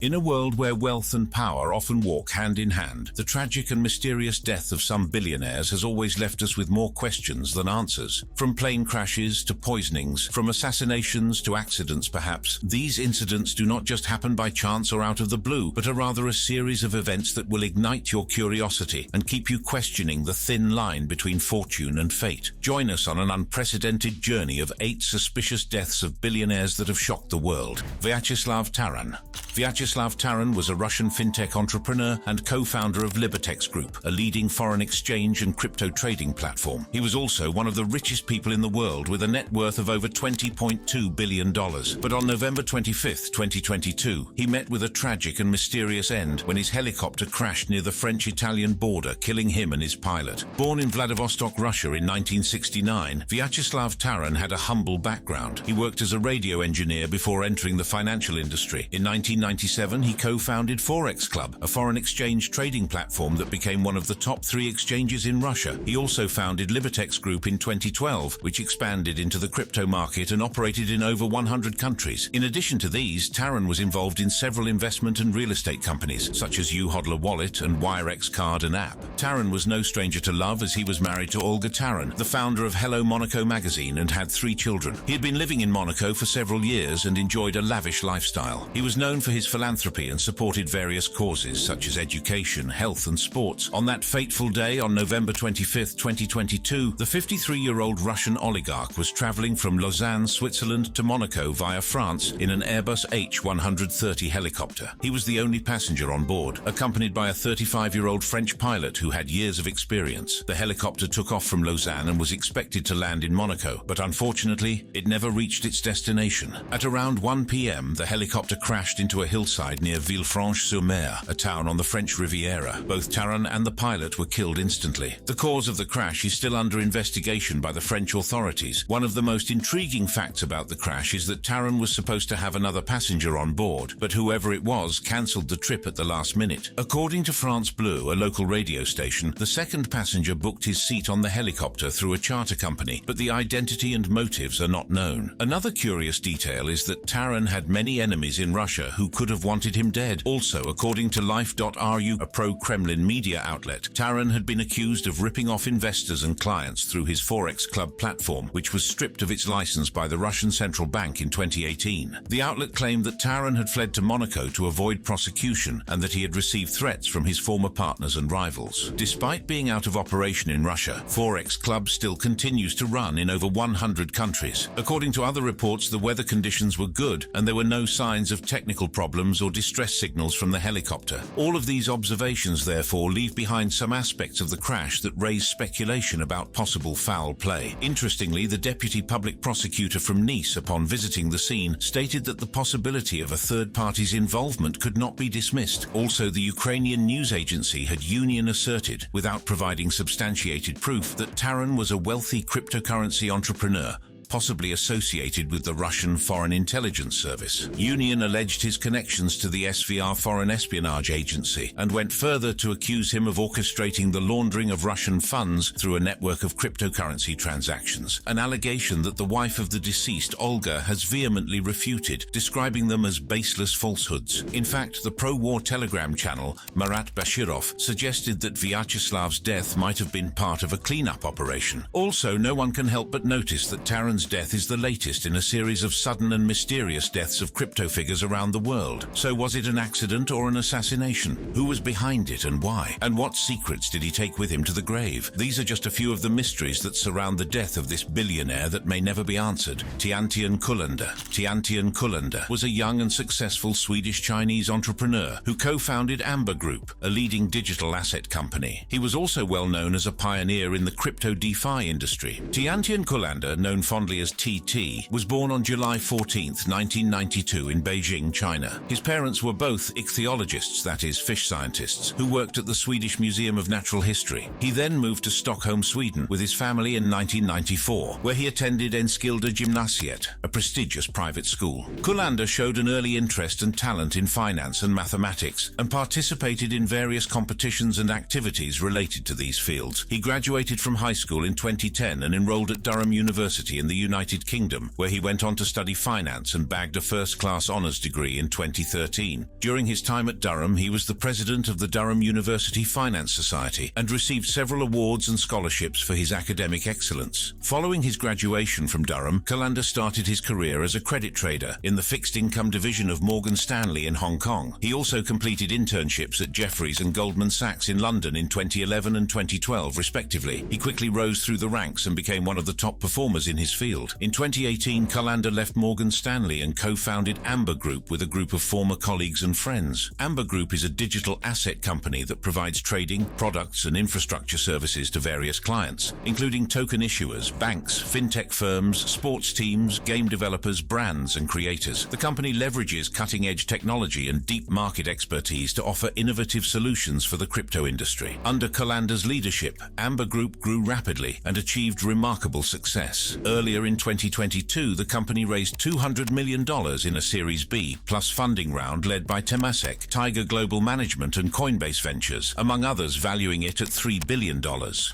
In a world where wealth and power often walk hand in hand, the tragic and mysterious death of some billionaires has always left us with more questions than answers. From plane crashes to poisonings, from assassinations to accidents perhaps, these incidents do not just happen by chance or out of the blue, but are rather a series of events that will ignite your curiosity and keep you questioning the thin line between fortune and fate. Join us on an unprecedented journey of 8 suspicious deaths of billionaires that have shocked the world. Vyacheslav Taran. Vyacheslav Taran was a Russian fintech entrepreneur and co-founder of Libertex Group, a leading foreign exchange and crypto trading platform. He was also one of the richest people in the world with a net worth of over $20.2 billion. But on November 25, 2022, he met with a tragic and mysterious end when his helicopter crashed near the French-Italian border, killing him and his pilot. Born in Vladivostok, Russia in 1969, Vyacheslav Taran had a humble background. He worked as a radio engineer before entering the financial industry. In 1997, he co-founded Forex Club, a foreign exchange trading platform that became one of the top 3 exchanges in Russia. He also founded Libertex Group in 2012, which expanded into the crypto market and operated in over 100 countries. In addition to these, Taran was involved in several investment and real estate companies, such as uHodler Wallet and Wirex Card and App. Taran was no stranger to love, as he was married to Olga Taran, the founder of Hello Monaco magazine, and had 3 children. He had been living in Monaco for several years and enjoyed a lavish lifestyle. He was known for his philanthropy and supported various causes such as education, health and sports. On that fateful day, on November 25, 2022, the 53-year-old Russian oligarch was traveling from Lausanne, Switzerland to Monaco via France in an Airbus H130 helicopter. He was the only passenger on board, accompanied by a 35-year-old French pilot who had years of experience. The helicopter took off from Lausanne and was expected to land in Monaco, but unfortunately, it never reached its destination. At around 1 p.m., the helicopter crashed into a hillside near Villefranche-sur-Mer, a town on the French Riviera. Both Taran and the pilot were killed instantly. The cause of the crash is still under investigation by the French authorities. One of the most intriguing facts about the crash is that Taran was supposed to have another passenger on board, but whoever it was cancelled the trip at the last minute. According to France Bleu, a local radio station, the second passenger booked his seat on the helicopter through a charter company, but the identity and motives are not known. Another curious detail is that Taran had many enemies in Russia who could have wanted him dead. Also, according to Life.ru, a pro-Kremlin media outlet, Taran had been accused of ripping off investors and clients through his Forex Club platform, which was stripped of its license by the Russian Central Bank in 2018. The outlet claimed that Taran had fled to Monaco to avoid prosecution and that he had received threats from his former partners and rivals. Despite being out of operation in Russia, Forex Club still continues to run in over 100 countries. According to other reports, the weather conditions were good and there were no signs of technical problems or distress signals from the helicopter. All of these observations, therefore, leave behind some aspects of the crash that raise speculation about possible foul play. Interestingly, the deputy public prosecutor from Nice, upon visiting the scene, stated that the possibility of a third party's involvement could not be dismissed. Also, the Ukrainian news agency had union asserted, without providing substantiated proof, that Taran was a wealthy cryptocurrency entrepreneur, possibly associated with the Russian Foreign Intelligence Service. Union alleged his connections to the SVR Foreign Espionage Agency and went further to accuse him of orchestrating the laundering of Russian funds through a network of cryptocurrency transactions, an allegation that the wife of the deceased, Olga, has vehemently refuted, describing them as baseless falsehoods. In fact, the pro-war Telegram channel, Marat Bashirov, suggested that Vyacheslav's death might have been part of a cleanup operation. Also, no one can help but notice that Taran's death is the latest in a series of sudden and mysterious deaths of crypto figures around the world. So was it an accident or an assassination? Who was behind it and why? And what secrets did he take with him to the grave? These are just a few of the mysteries that surround the death of this billionaire that may never be answered. Tiantian Kullander. Tiantian Kullander was a young and successful Swedish-Chinese entrepreneur who co-founded Amber Group, a leading digital asset company. He was also well known as a pioneer in the crypto DeFi industry. Tiantian Kullander, known fondly as TT, was born on July 14, 1992 in Beijing, China. His parents were both ichthyologists, that is, fish scientists, who worked at the Swedish Museum of Natural History. He then moved to Stockholm, Sweden, with his family in 1994, where he attended Enskilda Gymnasiet, a prestigious private school. Kullander showed an early interest and talent in finance and mathematics, and participated in various competitions and activities related to these fields. He graduated from high school in 2010 and enrolled at Durham University in the United Kingdom, where he went on to study finance and bagged a first-class honours degree in 2013. During his time at Durham, he was the president of the Durham University Finance Society and received several awards and scholarships for his academic excellence. Following his graduation from Durham, Colander started his career as a credit trader in the fixed income division of Morgan Stanley in Hong Kong. He also completed internships at Jefferies and Goldman Sachs in London in 2011 and 2012, respectively. He quickly rose through the ranks and became one of the top performers in his field. In 2018, Colander left Morgan Stanley and co-founded Amber Group with a group of former colleagues and friends. Amber Group is a digital asset company that provides trading, products and infrastructure services to various clients, including token issuers, banks, fintech firms, sports teams, game developers, brands and creators. The company leverages cutting-edge technology and deep market expertise to offer innovative solutions for the crypto industry. Under Colander's leadership, Amber Group grew rapidly and achieved remarkable success. Earlier in 2022, the company raised $200 million in a Series B plus funding round led by Temasek, Tiger Global Management and Coinbase Ventures, among others, valuing it at $3 billion.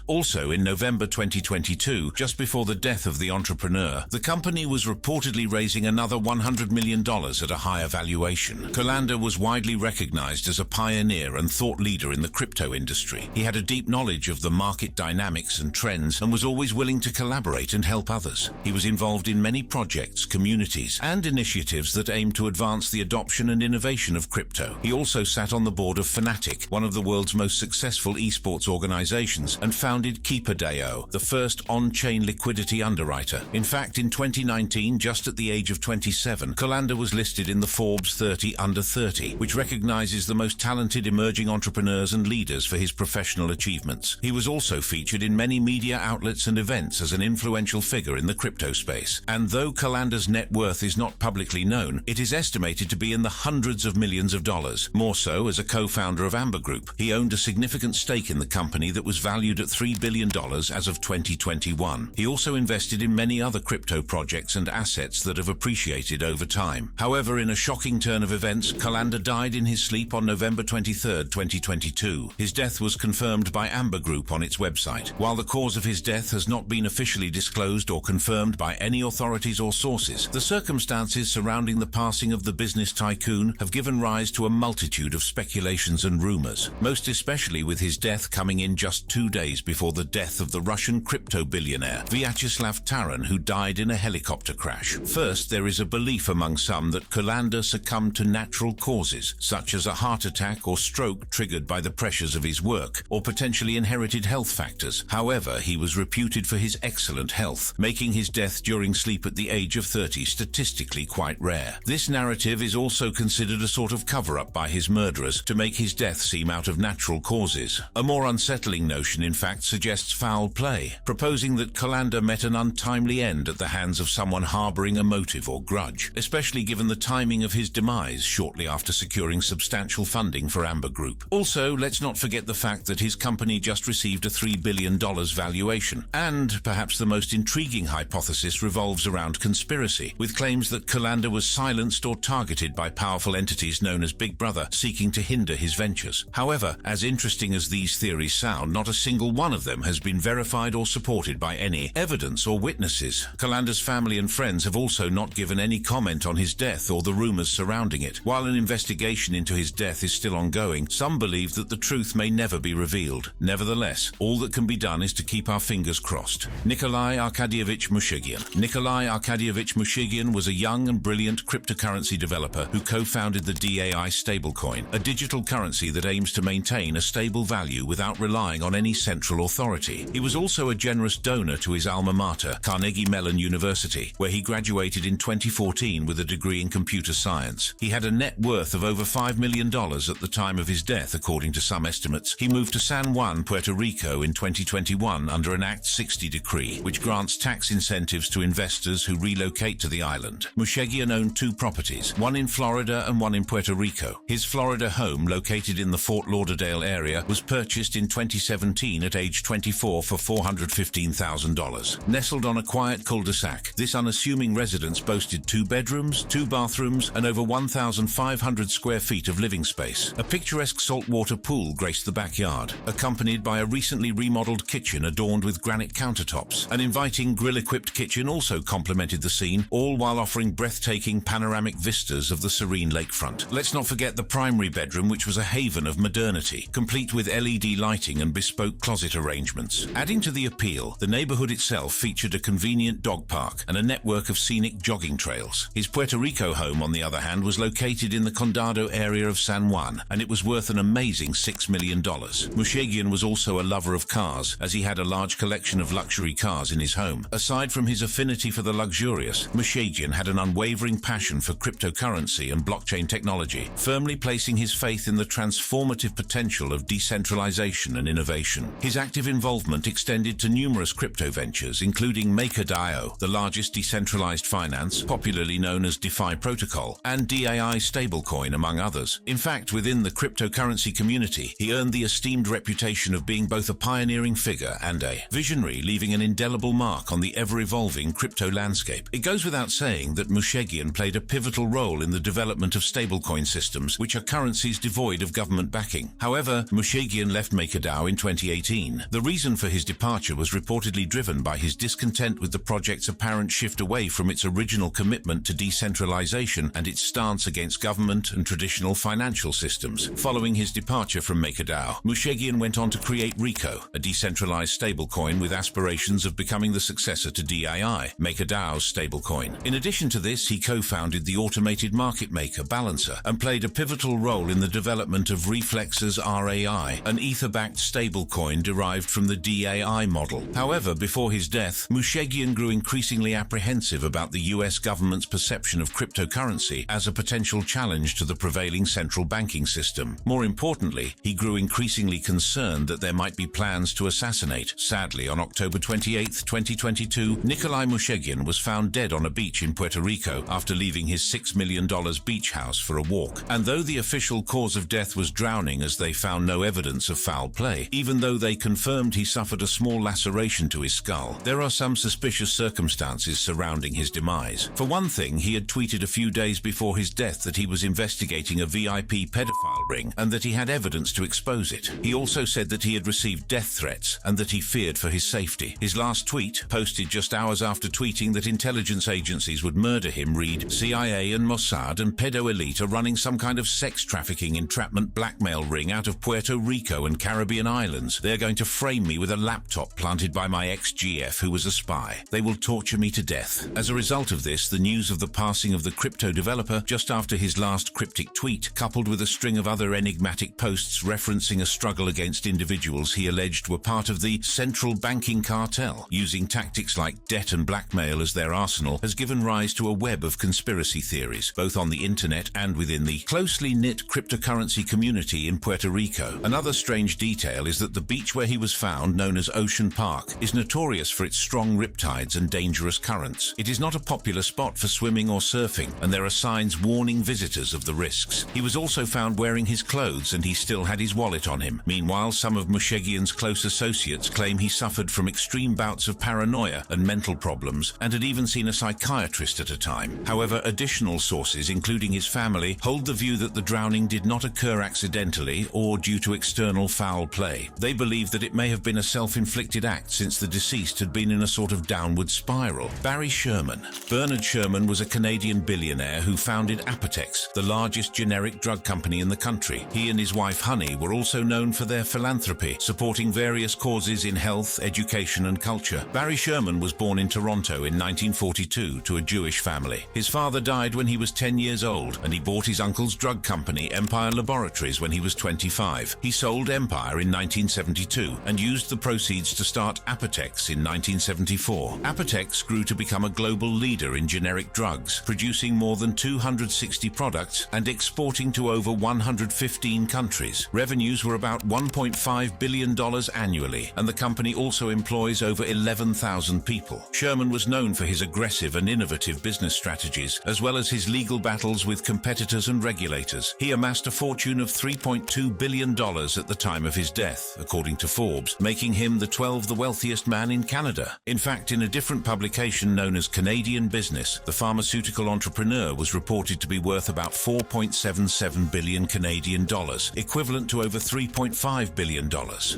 Also, in November 2022, just before the death of the entrepreneur, the company was reportedly raising another $100 million at a higher valuation. Colander was widely recognized as a pioneer and thought leader in the crypto industry. He had a deep knowledge of the market dynamics and trends and was always willing to collaborate and help others. He was involved in many projects, communities, and initiatives that aimed to advance the adoption and innovation of crypto. He also sat on the board of Fnatic, one of the world's most successful esports organizations, and founded Keeper.io, the first on-chain liquidity underwriter. In fact, in 2019, just at the age of 27, Colander was listed in the Forbes 30 Under 30, which recognizes the most talented emerging entrepreneurs and leaders for his professional achievements. He was also featured in many media outlets and events as an influential figure in the crypto space. And though Colander's net worth is not publicly known, it is estimated to be in the hundreds of millions of dollars. More so, as a co-founder of Amber Group, he owned a significant stake in the company that was valued at $3 billion as of 2021. He also invested in many other crypto projects and assets that have appreciated over time. However, in a shocking turn of events, Colander died in his sleep on November 23, 2022. His death was confirmed by Amber Group on its website. While the cause of his death has not been officially disclosed or confirmed by any authorities or sources, the circumstances surrounding the passing of the business tycoon have given rise to a multitude of speculations and rumors, most especially with his death coming in just 2 days before the death of the Russian crypto billionaire Vyacheslav Taran, who died in a helicopter crash. First, there is a belief among some that Colander succumbed to natural causes, such as a heart attack or stroke triggered by the pressures of his work, or potentially inherited health factors. However, he was reputed for his excellent health, making his death during sleep at the age of 30 statistically quite rare. This narrative is also considered a sort of cover-up by his murderers to make his death seem out of natural causes. A more unsettling notion, in fact, suggests foul play, proposing that Colander met an untimely end at the hands of someone harboring a motive or grudge, especially given the timing of his demise shortly after securing substantial funding for Amber Group. Also, let's not forget the fact that his company just received a $3 billion valuation. And perhaps the most intriguing hypothesis revolves around conspiracy, with claims that Colander was silenced or targeted by powerful entities known as Big Brother, seeking to hinder his ventures. However, as interesting as these theories sound, not a single one of them has been verified or supported by any evidence or witnesses. Colander's family and friends have also not given any comment on his death or the rumors surrounding it. While an investigation into his death is still ongoing, some believe that the truth may never be revealed. Nevertheless, all that can be done is to keep our fingers crossed. Nikolai Arkadyevich Mushegian. Nikolai Arkadyevich Mushegian was a young and brilliant cryptocurrency developer who co-founded the DAI stablecoin, a digital currency that aims to maintain a stable value without relying on any central authority. He was also a generous donor to his alma mater, Carnegie Mellon University, where he graduated in 2014 with a degree in computer science. He had a net worth of over $5 million at the time of his death, according to some estimates. He moved to San Juan, Puerto Rico in 2021 under an Act 60 decree, which grants tax incentives to investors who relocate to the island. Mushegian owned 2 properties, one in Florida and one in Puerto Rico. His Florida home, located in the Fort Lauderdale area, was purchased in 2017 at age 24 for $415,000. Nestled on a quiet cul-de-sac, this unassuming residence boasted 2 bedrooms, 2 bathrooms, and over 1,500 square feet of living space. A picturesque saltwater pool graced the backyard, accompanied by a recently remodeled kitchen adorned with granite countertops, an inviting grill well-equipped kitchen also complemented the scene, all while offering breathtaking panoramic vistas of the serene lakefront. Let's not forget the primary bedroom, which was a haven of modernity, complete with LED lighting and bespoke closet arrangements. Adding to the appeal, the neighborhood itself featured a convenient dog park and a network of scenic jogging trails. His Puerto Rico home, on the other hand, was located in the Condado area of San Juan, and it was worth an amazing $6 million. Mushegian was also a lover of cars, as he had a large collection of luxury cars in his home. Aside from his affinity for the luxurious, Mushegian had an unwavering passion for cryptocurrency and blockchain technology, firmly placing his faith in the transformative potential of decentralization and innovation. His active involvement extended to numerous crypto ventures, including MakerDAO, the largest decentralized finance, popularly known as DeFi protocol, and DAI stablecoin, among others. In fact, within the cryptocurrency community, he earned the esteemed reputation of being both a pioneering figure and a visionary, leaving an indelible mark on the ever-evolving crypto landscape. It goes without saying that Mushegian played a pivotal role in the development of stablecoin systems, which are currencies devoid of government backing. However, Mushegian left MakerDAO in 2018. The reason for his departure was reportedly driven by his discontent with the project's apparent shift away from its original commitment to decentralization and its stance against government and traditional financial systems. Following his departure from MakerDAO, Mushegian went on to create Rico, a decentralized stablecoin with aspirations of becoming the successor to DAI, MakerDAO's stablecoin. In addition to this, he co-founded the automated market maker Balancer and played a pivotal role in the development of Reflex's RAI, an Ether-backed stablecoin derived from the DAI model. However, before his death, Mushegian grew increasingly apprehensive about the US government's perception of cryptocurrency as a potential challenge to the prevailing central banking system. More importantly, he grew increasingly concerned that there might be plans to assassinate. Sadly, on October 28, 2022, Nikolai Mushegian was found dead on a beach in Puerto Rico after leaving his $6 million beach house for a walk. And though the official cause of death was drowning, as they found no evidence of foul play, even though they confirmed he suffered a small laceration to his skull, there are some suspicious circumstances surrounding his demise. For one thing, he had tweeted a few days before his death that he was investigating a VIP pedophile ring and that he had evidence to expose it. He also said that he had received death threats and that he feared for his safety. His last tweet, posted just hours after tweeting that intelligence agencies would murder him, read, "CIA and Mossad and pedo elite are running some kind of sex trafficking entrapment blackmail ring out of Puerto Rico and Caribbean islands. They're going to frame me with a laptop planted by my ex-GF who was a spy. They will torture me to death." As a result of this, the news of the passing of the crypto developer just after his last cryptic tweet, coupled with a string of other enigmatic posts referencing a struggle against individuals he alleged were part of the central banking cartel, using tactics like debt and blackmail as their arsenal, has given rise to a web of conspiracy theories, both on the internet and within the closely knit cryptocurrency community in Puerto Rico. Another strange detail is that the beach where he was found, known as Ocean Park, is notorious for its strong riptides and dangerous currents. It is not a popular spot for swimming or surfing, and there are signs warning visitors of the risks. He was also found wearing his clothes, and he still had his wallet on him. Meanwhile, some of Mushegian's close associates claim he suffered from extreme bouts of paranoia and mental problems, and had even seen a psychiatrist at a time. However, additional sources, including his family, hold the view that the drowning did not occur accidentally or due to external foul play. They believe that it may have been a self-inflicted act, since the deceased had been in a sort of downward spiral. Barry Sherman. Bernard Sherman was a Canadian billionaire who founded Apotex, the largest generic drug company in the country. He and his wife Honey were also known for their philanthropy, supporting various causes in health, education and culture. Barry Sherman was born in Toronto in 1942 to a Jewish family. His father died when he was 10 years old, and he bought his uncle's drug company, Empire Laboratories, when he was 25. He sold Empire in 1972 and used the proceeds to start Apotex in 1974. Apotex grew to become a global leader in generic drugs, producing more than 260 products and exporting to over 115 countries. Revenues were about $1.5 billion annually, and the company also employs over 11,000 people. Sherman was known for his aggressive and innovative business strategies, as well as his legal battles with competitors and regulators. He amassed a fortune of $3.2 billion at the time of his death, according to Forbes, making him the 12th wealthiest man in Canada. In fact, in a different publication known as Canadian Business, the pharmaceutical entrepreneur was reported to be worth about 4.77 billion Canadian dollars, equivalent to over $3.5 billion.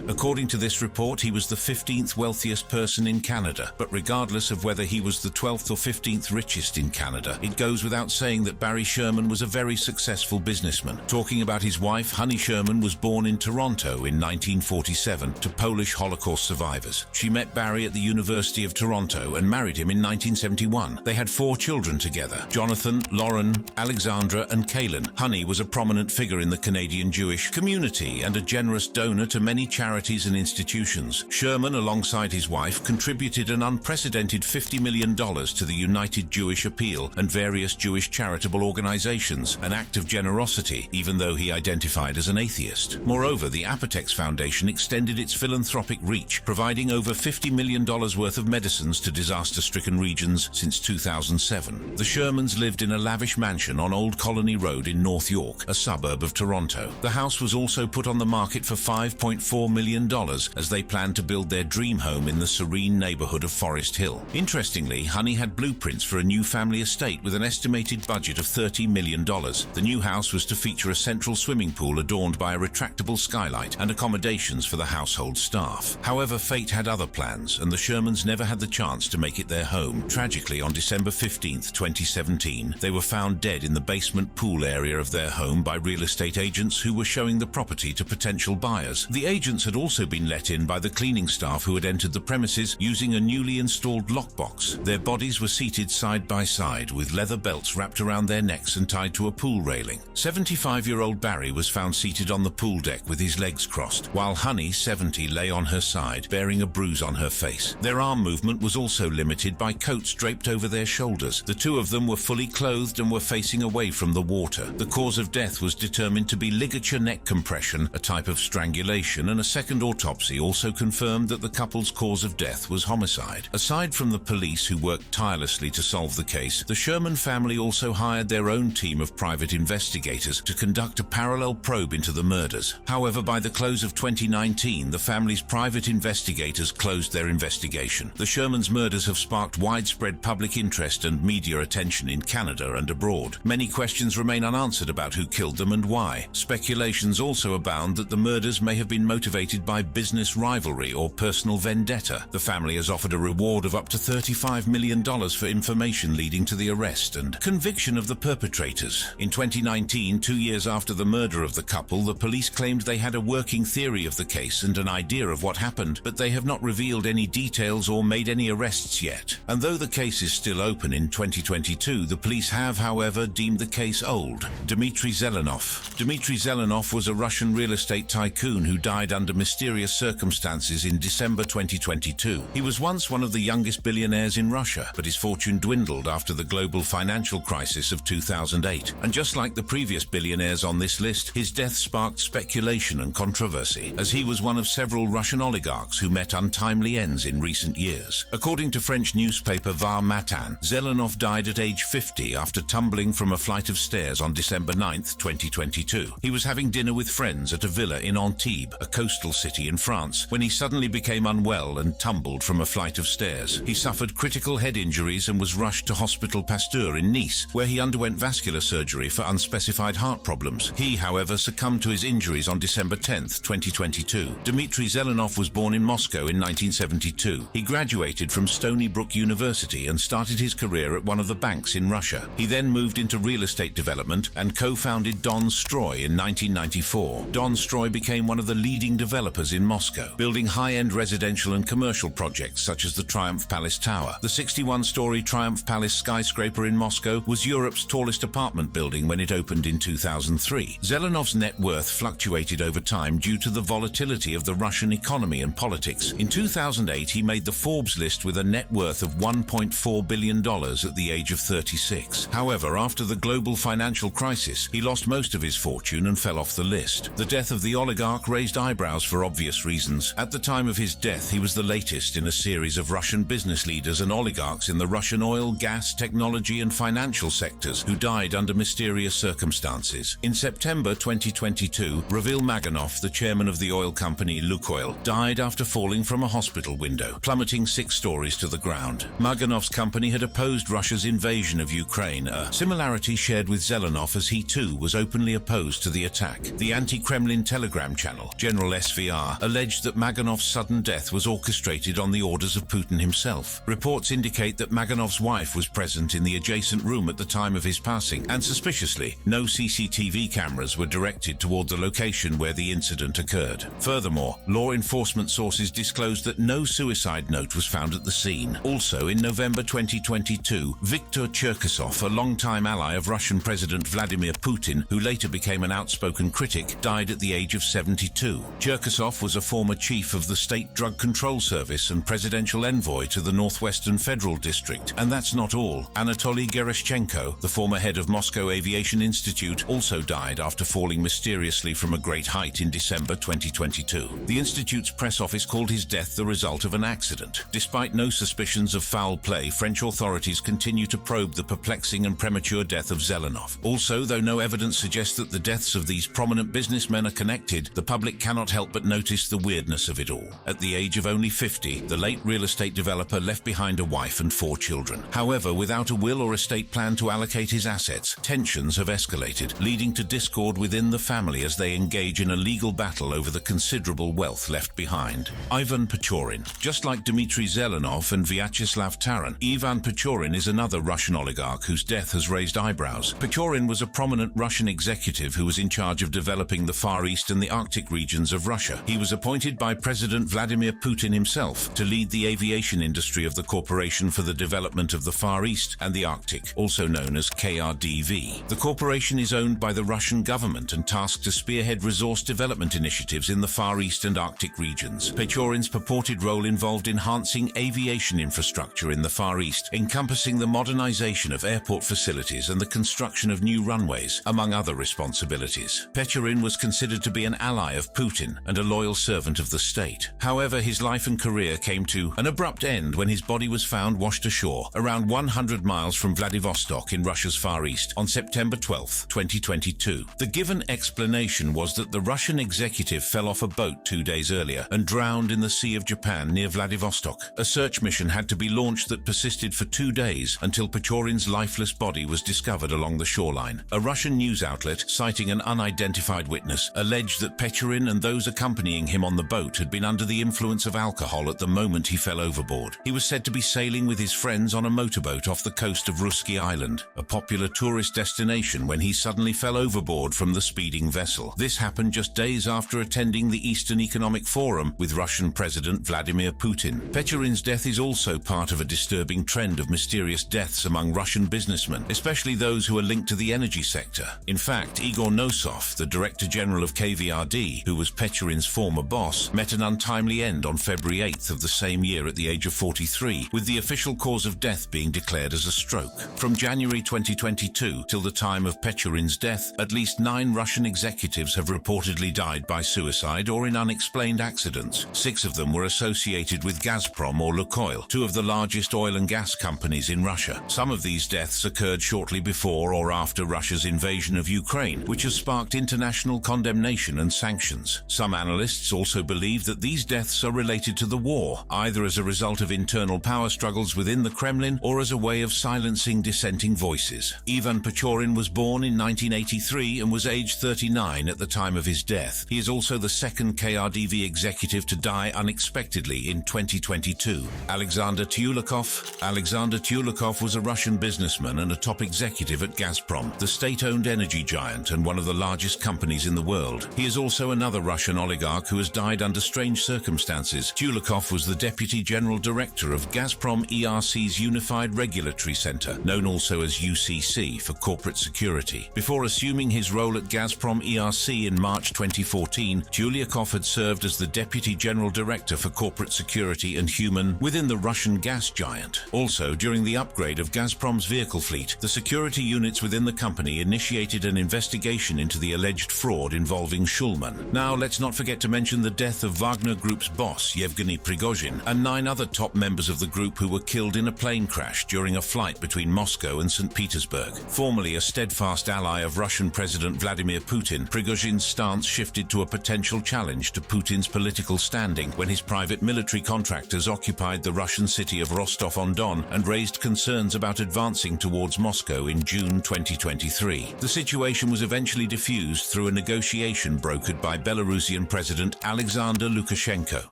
According to this report, he was the 15th wealthiest person in Canada. But regardless of whether he was the 12th or 15th richest in Canada, it goes without saying that Barry Sherman was a very successful businessman. Talking about his wife, Honey Sherman was born in Toronto in 1947 to Polish Holocaust survivors. She met Barry at the University of Toronto and married him in 1971. They had 4 children together: Jonathan, Lauren, Alexandra, and Kaylin. Honey was a prominent figure in the Canadian Jewish community and a generous donor to many charities and institutions. Sherman, alongside his wife, contributed an unprecedented $50 million to the United Jewish Appeal and various Jewish charitable organizations, an act of generosity, even though he identified as an atheist. Moreover, the Apotex Foundation extended its philanthropic reach, providing over $50 million worth of medicines to disaster-stricken regions since 2007. The Shermans lived in a lavish mansion on Old Colony Road in North York, a suburb of Toronto. The house was also put on the market for $5.4 million as they planned to build their dream home in the serene neighborhood of Forest Hill. Interestingly, Honey had blueprints for a new family estate with an estimated budget of $30 million. The new house was to feature a central swimming pool adorned by a retractable skylight and accommodations for the household staff. However, fate had other plans, and the Shermans never had the chance to make it their home. Tragically, on December 15, 2017, they were found dead in the basement pool area of their home by real estate agents who were showing the property to potential buyers. The agents had also been let in by the cleaning staff who had entered the premises using a newly installed lockbox. Their bodies were seated side by side with leather belts wrapped around their necks and tied to a pool railing. 75-year-old Barry was found seated on the pool deck with his legs crossed, while Honey, 70, lay on her side, bearing a bruise on her face. Their arm movement was also limited by coats draped over their shoulders. The two of them were fully clothed and were facing away from the water. The cause of death was determined to be ligature neck compression, a type of strangulation, and a second autopsy also confirmed that the couple's cause of death was homicide. Aside from the police, who worked tirelessly to solve the case, the Sherman family also hired their own team of private investigators to conduct a parallel probe into the murders. However, by the close of 2019, the family's private investigators closed their investigation. The Shermans' murders have sparked widespread public interest and media attention in Canada and abroad. Many questions remain unanswered about who killed them and why. Speculations also abound that the murders may have been motivated by business rivalry or personal vendetta. The family has offered a reward of up to $35 million for information leading to the arrest and conviction of the perpetrators. In 2019, 2 years after the murder of the couple, the police claimed they had a working theory of the case and an idea of what happened, but they have not revealed any details or made any arrests yet. And though the case is still open in 2022, the police have, however, deemed the case old. Dmitry Zelenov. Dmitry Zelenov was a Russian real estate tycoon who died under mysterious circumstances in December 2022. He was once one of the youngest billionaires in Russia, but his fortune dwindled after the global financial crisis of 2008. And just like the previous billionaires on this list, his death sparked speculation and controversy, as he was one of several Russian oligarchs who met untimely ends in recent years. According to French newspaper Var Matin, Zelenov died at age 50 after tumbling from a flight of stairs on December 9, 2022. He was having dinner with friends at a villa in Antibes, a coastal city in France, when he suddenly became unwell and tumbled from a flight of stairs. He suffered critical head injuries and was rushed to Hospital Pasteur in Nice, where he underwent vascular surgery for unspecified heart problems. He, however, succumbed to his injuries on December 10, 2022. Dmitry Zelenov was born in Moscow in 1972. He graduated from Stony Brook University and started his career at one of the banks in Russia. He then moved into real estate development and co-founded Don Stroy in 1994. Don Stroy became one of the leading developers in Moscow, building high-end residential and commercial projects such as the Triumph Palace Tower. The 61-story Triumph Palace skyscraper in Moscow was Europe's tallest apartment building when it opened in 2003. Zelenov's net worth fluctuated over time due to the volatility of the Russian economy and politics. In 2008, he made the Forbes list with a net worth of $1.4 billion at the age of 36. However, after the global financial crisis, he lost most of his fortune and fell off the list. The death of the oligarch raised eyebrows for obvious reasons. At the time of his death, he was the latest in a series of Russian business leaders and oligarchs in the Russian oil, gas, technology, and financial sectors who died under mysterious circumstances. In September 2022, Ravil Maganov, the chairman of the oil company Lukoil, died after falling from a hospital window, plummeting 6 stories to the ground. Maganov's company had opposed Russia's invasion of Ukraine, a similarity shared with Zelenov, as he too was openly opposed to the attack. The anti-Kremlin Telegram channel, General SVR, alleged that Maganov's sudden death was orchestrated on the orders of like Putin himself. Reports indicate that Maganov's wife was present in the adjacent room at the time of his passing, and suspiciously, no CCTV cameras were directed toward the location where the incident occurred. Furthermore, law enforcement sources disclosed that no suicide note was found at the scene. Also, in November 2022, Viktor Cherkasov, a longtime ally of Russian President Vladimir Putin, who later became an outspoken critic, died at the age of 72. Cherkasov was a former chief of the State Drug Control Service and presidential envoy to the Northwestern Federal District. And that's not all. Anatoly Gerashchenko, the former head of Moscow Aviation Institute, also died after falling mysteriously from a great height in December 2022. The institute's press office called his death the result of an accident. Despite no suspicions of foul play, French authorities continue to probe the perplexing and premature death of Zelenov. Also, though no evidence suggests that the deaths of these prominent businessmen are connected, the public cannot help but notice the weirdness of it all. At the age of only 50, the late real estate developer left behind a wife and 4 children. However, without a will or estate plan to allocate his assets, tensions have escalated, leading to discord within the family as they engage in a legal battle over the considerable wealth left behind. Ivan Pechorin. Just like Dmitry Zelenov and Vyacheslav Taran, Ivan Pechorin is another Russian oligarch whose death has raised eyebrows. Pechorin was a prominent Russian executive who was in charge of developing the Far East and the Arctic regions of Russia. He was appointed by President Vladimir Putin himself to lead the aviation industry of the Corporation for the Development of the Far East and the Arctic, also known as KRDV. The corporation is owned by the Russian government and tasked to spearhead resource development initiatives in the Far East and Arctic regions. Pechorin's purported role involved enhancing aviation infrastructure in the Far East, encompassing the modernization of airport facilities and the construction of new runways, among other responsibilities. Pechorin was considered to be an ally of Putin and a loyal servant of the state. However, his life and career came to an abrupt end when his body was found washed ashore around 100 miles from Vladivostok in Russia's Far East on September 12, 2022. The given explanation was that the Russian executive fell off a boat 2 days earlier and drowned in the Sea of Japan near Vladivostok. A search mission had to be launched that persisted for 2 days until Pechorin's lifeless body was discovered along the shoreline. A Russian news outlet, citing an unidentified witness, alleged that Pechorin and those accompanying him on the boat had been under the influence of alcohol at the moment he fell overboard. He was said to be sailing with his friends on a motorboat off the coast of Ruski Island, a popular tourist destination, when he suddenly fell overboard from the speeding vessel. This happened just days after attending the Eastern Economic Forum with Russian President Vladimir Putin. Pechorin's death is also part of a disturbing trend of mysterious deaths among Russian businessmen, especially those who are linked to the energy sector. In fact, Igor Nosov, the Director General of KVRD, who was Pechorin's former boss, met an untimely end on February 8th of the same year at the age of 43, with the official cause of death being declared as a stroke. From January 2022 till the time of Pechorin's death, at least 9 Russian executives have reportedly died by suicide or in unexplained accidents. 6 of them were associated with Gazprom or Lukoil, 2 of the largest oil and gas companies in Russia. Some of these deaths occurred shortly before or after Russia's invasion of Ukraine, which has sparked international condemnation and sanctions. Some analysts also believe that these deaths are related to the war, either as a result of internal power struggles within the Kremlin or as a way of silencing dissenting voices. Ivan Pechorin was born in 1983 and was aged 39 at the time of his death. He is also the second KRDV executive to die unexpectedly in 2022. Alexander Tyulikov. Alexander Tyulikov was a Russian businessman and a top executive at Gazprom, the state-owned energy giant and one of the largest companies in the world. He is also another Russian oligarch who has died under strange circumstances. Tyulikov was the deputy general director of Gazprom ERC's Unified Regulatory Center, known also as UCC for corporate security. Before assuming his role at Gazprom ERC in March 2014, Tyulikov had served as the deputy general director for corporate security and human within the Russian gas giant. Also, during the upgrade of Gazprom's vehicle fleet, the security units within the company initiated an investigation into the alleged fraud involving Schulman. Now, let's not forget to mention the death of Wagner Group's boss, Yevgeny Prigozhin, and 9 other top members of the group who were killed in a plane crash during a flight between Moscow and St. Petersburg. Formerly a steadfast ally of Russian President Vladimir Putin, Prigozhin's stance shifted to a potential challenge to Putin's political standing when his private military contractors occupied the Russian city of Rostov-on-Don and raised concerns about advancing towards Moscow in June 2023. The situation was eventually diffused through a negotiation brokered by Belarusian President Alexander Lukashenko.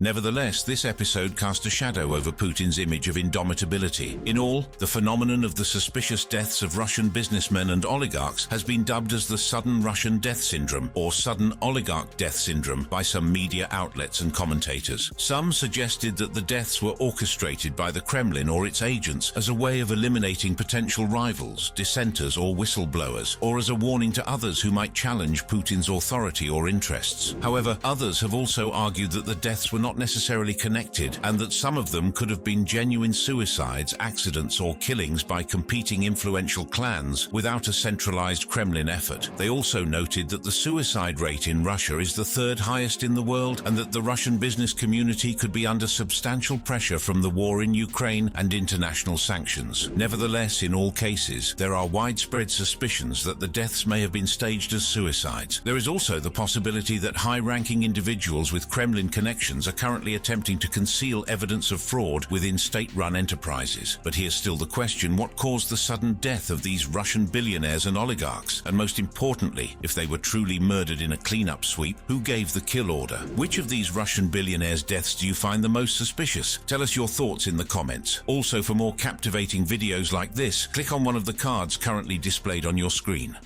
Nevertheless, this episode cast cast a shadow over Putin's image of indomitability. In all, the phenomenon of the suspicious deaths of Russian businessmen and oligarchs has been dubbed as the sudden Russian death syndrome or sudden oligarch death syndrome by some media outlets and commentators. Some suggested that the deaths were orchestrated by the Kremlin or its agents as a way of eliminating potential rivals, dissenters or whistleblowers, or as a warning to others who might challenge Putin's authority or interests. However, others have also argued that the deaths were not necessarily connected and that some of them could have been genuine suicides, accidents or killings by competing influential clans without a centralized Kremlin effort. They also noted that the suicide rate in Russia is the third highest in the world and that the Russian business community could be under substantial pressure from the war in Ukraine and international sanctions. Nevertheless, in all cases, there are widespread suspicions that the deaths may have been staged as suicides. There is also the possibility that high-ranking individuals with Kremlin connections are currently attempting to conceal evidence of fraud within state-run enterprises. But here's still the question: what caused the sudden death of these Russian billionaires and oligarchs? And most importantly, if they were truly murdered in a cleanup sweep, who gave the kill order? Which of these Russian billionaires' deaths do you find the most suspicious? Tell us your thoughts in the comments. Also, for more captivating videos like this, click on one of the cards currently displayed on your screen.